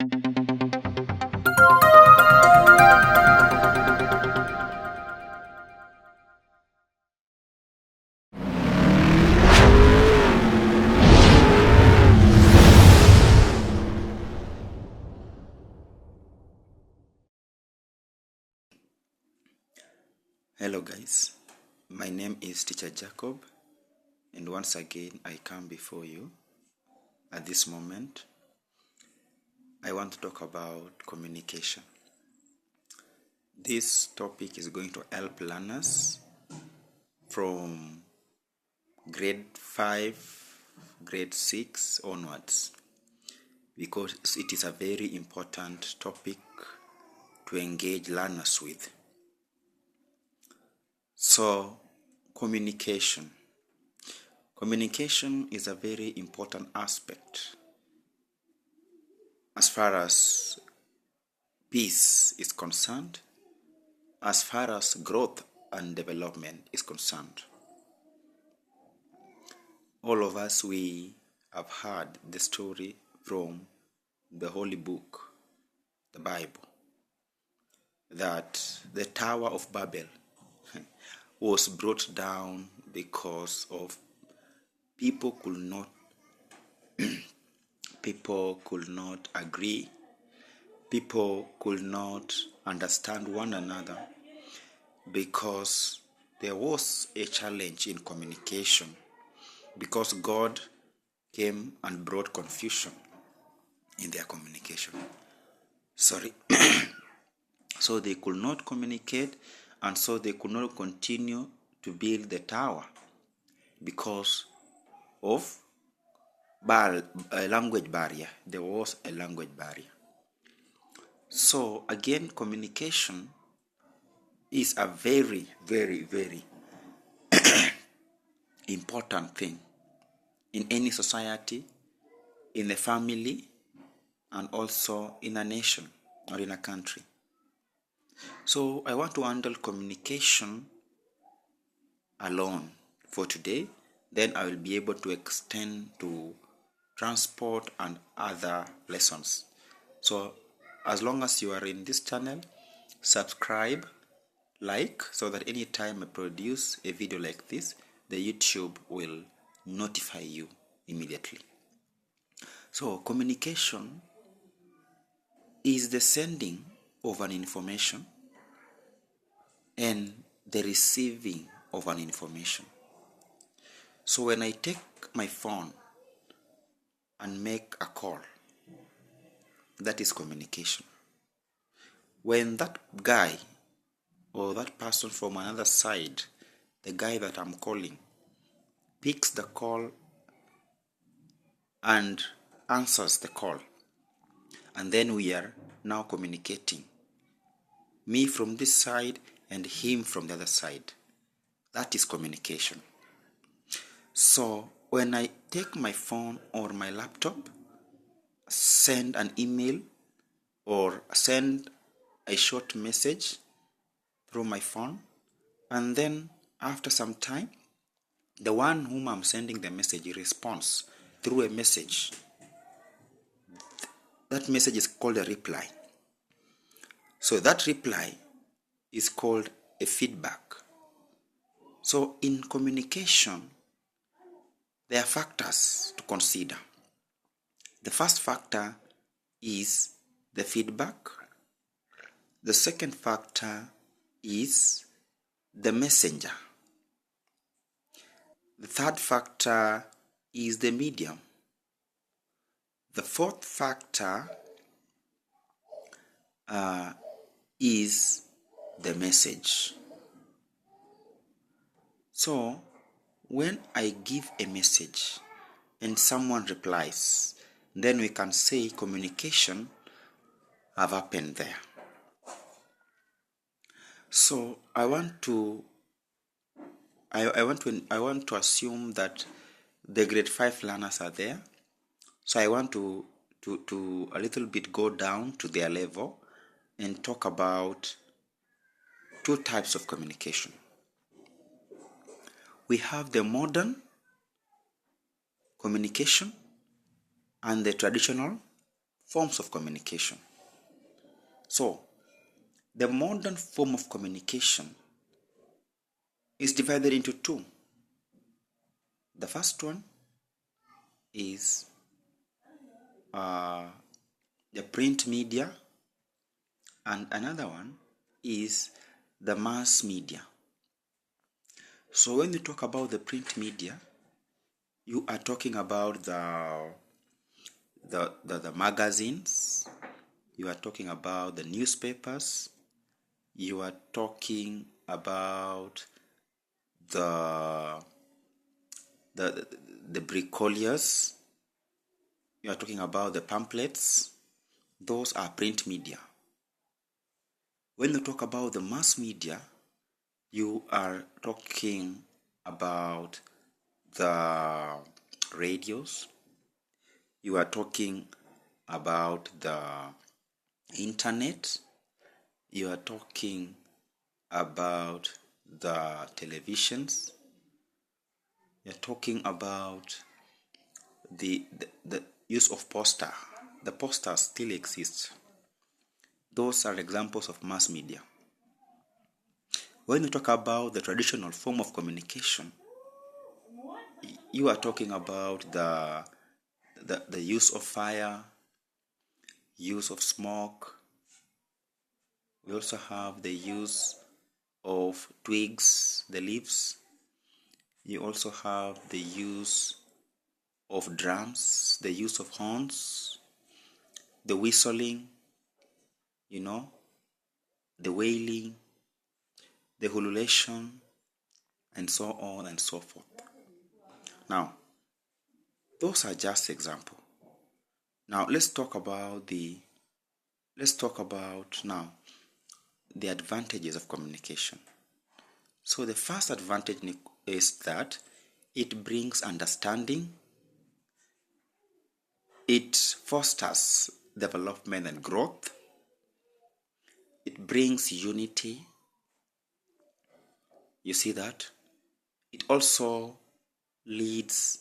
Hello guys, my name is Teacher Jacob, and once again I come before you. At this moment, I want to talk about communication. This topic is going to help learners from grade 5, grade 6 onwards, because it is a very important topic to engage learners with. So, communication. Communication is a very important aspect as far as peace is concerned, as far as growth and development is concerned. All of us, we have heard the story from the Holy Book, the Bible, that the Tower of Babel was brought down because of people could not agree, people could not understand one another, because there was a challenge in communication, because God came and brought confusion in their communication. So they could not communicate, and so they could not continue to build the tower because of a language barrier. There was a language barrier. So again, communication is a very, very, very important thing in any society, in the family, and also in a nation or in a country. So I want to handle communication alone for today. Then I will be able to extend to transport and other lessons. So as long as you are in this channel, subscribe, like, so that anytime I produce a video like this, the YouTube will notify you immediately. So communication is the sending of an information and the receiving of an information. So when I take my phone and make a call, that is communication. When that guy or that person from another side, the guy that I'm calling, picks the call and answers the call, and then we are now communicating, me from this side and him from the other side. That is communication. So when I take my phone or my laptop, send an email or send a short message through my phone, and then after some time, the one whom I'm sending the message responds through a message. That message is called a reply. So that reply is called a feedback. So in communication, there are factors to consider. The first factor is the feedback. The second factor is the messenger. The third factor is the medium. The fourth factor is the message. So when I give a message and someone replies, then we can say communication have happened there. So I want to assume that the grade 5 learners are there. So I want to a little bit go down to their level and talk about two types of communication. We have the modern communication and the traditional forms of communication. So, the modern form of communication is divided into two. The first one is the print media, and another one is the mass media. So when you talk about the print media, you are talking about the magazines, you are talking about the newspapers, you are talking about the bricoliers, you are talking about the pamphlets. Those are print media. When you talk about the mass media, you are talking about the radios, you are talking about the internet, you are talking about the televisions, you're talking about the use of poster. The posters still exist. Those are examples of mass media. When you talk about the traditional form of communication, you are talking about the use of fire, use of smoke. We also have the use of twigs, the leaves. You also have the use of drums, the use of horns, the whistling, the wailing, the ululation, and so on and so forth. Now, those are just examples. Now, let's talk about now the advantages of communication. So the first advantage is that it brings understanding, it fosters development and growth, it brings unity. You see that? It also leads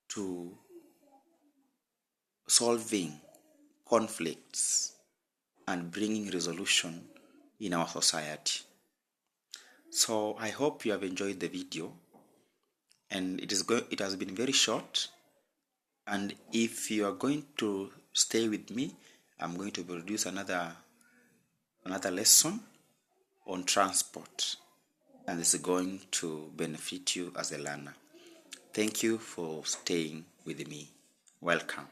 to solving conflicts and bringing resolution in our society. So I hope you have enjoyed the video, and it has been very short. And if you are going to stay with me, I'm going to produce another lesson on transport, and it's going to benefit you as a learner. Thank you for staying with me. Welcome.